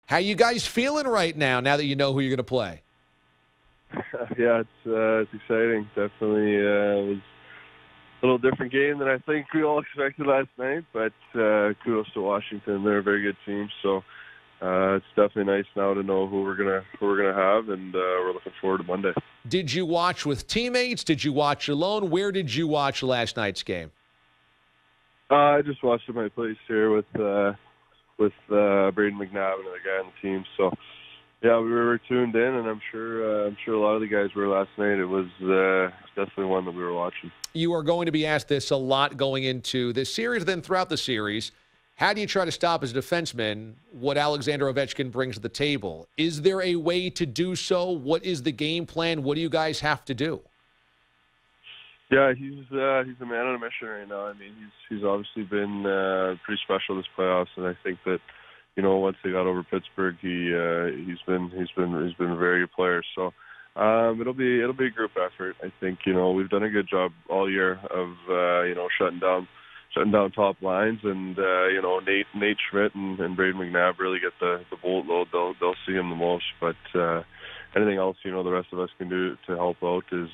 How you guys feeling right now that you know who you're going to play? Yeah, it's exciting. Definitely was a little different game than I think we all expected last night, but kudos to Washington. They're a very good team, so it's definitely nice now to know who we're gonna have, and we're looking forward to Monday. Did you watch with teammates? Did you watch alone? Where did you watch last night's game? I just watched at my place here with Braden McNabb and the guy on the team. So yeah, we were tuned in, and I'm sure a lot of the guys were last night. It was definitely one that we were watching. You are going to be asked this a lot going into this series, then throughout the series. How do you try to stop as a defenseman what Alexander Ovechkin brings to the table? Is there a way to do so? What is the game plan? What do you guys have to do? Yeah, he's a man on a mission right now. I mean, he's obviously been pretty special this playoffs, and I think that, you know, once they got over Pittsburgh, he's been a very good player. So it'll be a group effort. I think, you know, we've done a good job all year of you know, shutting down top lines, and you know, Nate Schmidt and Braden McNabb really get the boatload. They'll see him the most, but anything else, you know, the rest of us can do to help out is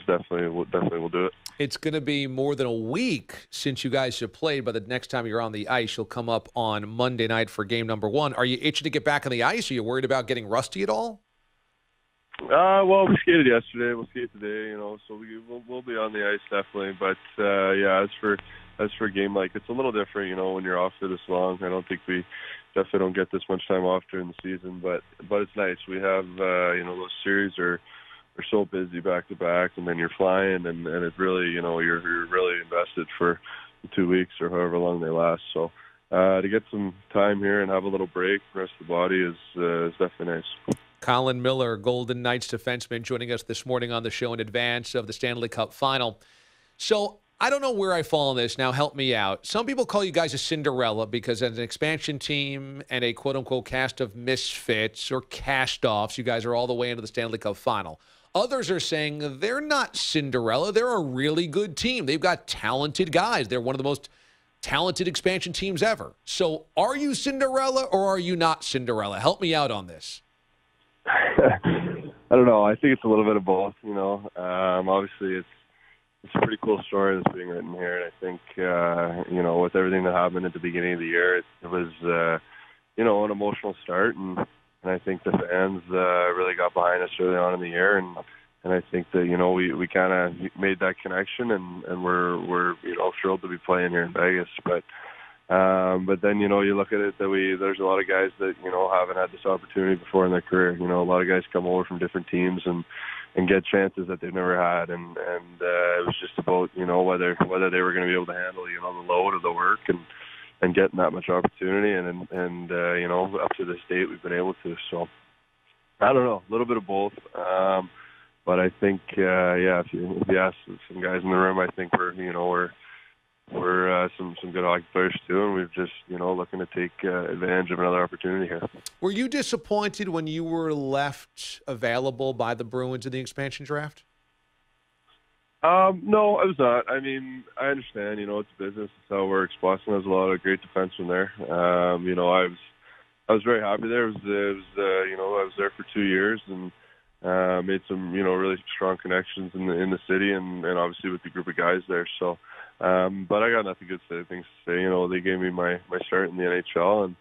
definitely will do it. It's going to be more than a week since you guys have played. By the next time you're on the ice, you'll come up on Monday night for game number 1. Are you itching to get back on the ice? Are you worried about getting rusty at all? Well, we skated yesterday. We'll skate today, you know, so we'll be on the ice definitely. But yeah, as for a game, like, it's a little different, you know, when you're off for this long. I don't think we definitely don't get this much time off during the season, but it's nice. We have you know, those series are so busy back to back, and then you're flying, and it really, you know, you're really invested for 2 weeks or however long they last. So to get some time here and have a little break, rest of the body is definitely nice. Colin Miller, Golden Knights defenseman, joining us this morning on the show in advance of the Stanley Cup Final. So I don't know where I fall on this. Now help me out. Some people call you guys a Cinderella because as an expansion team and a quote-unquote cast of misfits or cast-offs, you guys are all the way into the Stanley Cup Final. Others are saying they're not Cinderella. They're a really good team. They've got talented guys. They're one of the most talented expansion teams ever. So are you Cinderella or are you not Cinderella? Help me out on this. I don't know. I think it's a little bit of both, you know. Obviously, it's a pretty cool story that's being written here, and I think, you know, with everything that happened at the beginning of the year, it was, you know, an emotional start, and I think the fans really got behind us early on in the year, and I think that, you know, we kind of made that connection, and we're you know, thrilled to be playing here in Vegas, but then, you know, you look at it that there's a lot of guys that, you know, haven't had this opportunity before in their career. You know, a lot of guys come over from different teams and get chances that they've never had, and it was just about, you know, whether they were going to be able to handle, you know, the load of the work and getting that much opportunity, and you know, up to this date we've been able to. So I don't know, a little bit of both. But I think, yeah, if you ask some guys in the room, I think we're some good hockey players too, and we've just, you know, looking to take advantage of another opportunity here. Were you disappointed when you were left available by the Bruins in the expansion draft? No, I was not. I mean, I understand, you know, it's business. It's how it works. Boston has a lot of great defensemen there. You know, I was very happy there. It was you know, I was there for 2 years and made some, you know, really strong connections in the city and obviously with the group of guys there. So, but I got nothing good things to say. You know, they gave me my start in the NHL, and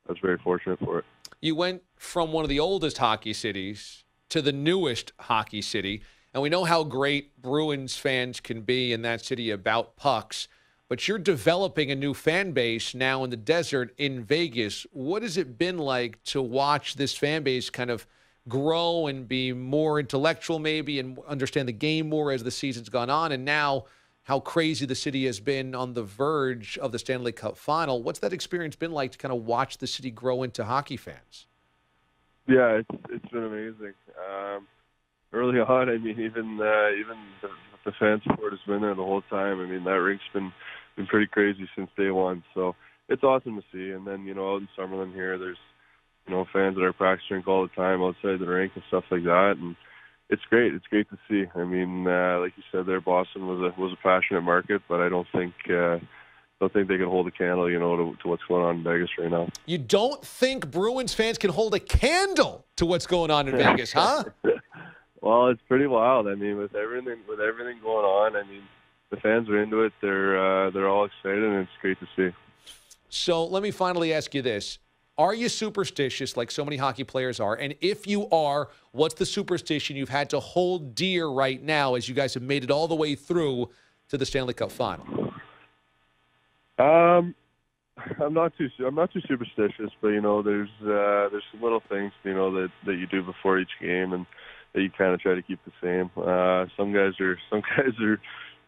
I was very fortunate for it. You went from one of the oldest hockey cities to the newest hockey city. And we know how great Bruins fans can be in that city about pucks, but you're developing a new fan base now in the desert in Vegas. What has it been like to watch this fan base kind of grow and be more intellectual maybe and understand the game more as the season's gone on? And now how crazy the city has been on the verge of the Stanley Cup Final. What's that experience been like to kind of watch the city grow into hockey fans? Yeah, it's been amazing. Early on, I mean, even the fan support has been there the whole time. I mean, that rink's been pretty crazy since day one. So it's awesome to see. And then, you know, out in Summerlin here, there's, you know, fans that are practice rink all the time outside the rink and stuff like that. And it's great. It's great to see. I mean, like you said there, Boston was a passionate market, but I don't think, you don't think they can hold a candle, to what's going on in Vegas right now. You don't think Bruins fans can hold a candle to what's going on in Vegas, huh? Well, it's pretty wild. I mean, with everything going on, I mean, the fans are into it. They're all excited, and it's great to see. So let me finally ask you this. Are you superstitious like so many hockey players are? And if you are, what's the superstition you've had to hold dear right now as you guys have made it all the way through to the Stanley Cup final? I'm not too superstitious, but there's some little things that you do before each game and that you kind of try to keep the same. Some guys are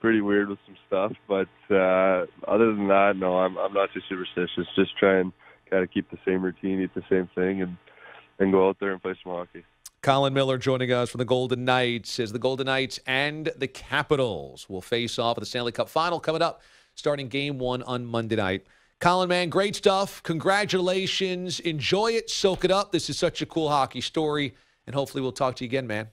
pretty weird with some stuff, but other than that, no, I'm not too superstitious. Just try and kind of keep the same routine, eat the same thing, and go out there and play some hockey. Colin Miller joining us from the Golden Knights as the Golden Knights and the Capitals will face off at the Stanley Cup final coming up, starting Game 1 on Monday night. Colin, man, great stuff. Congratulations. Enjoy it. Soak it up. This is such a cool hockey story, and hopefully we'll talk to you again, man.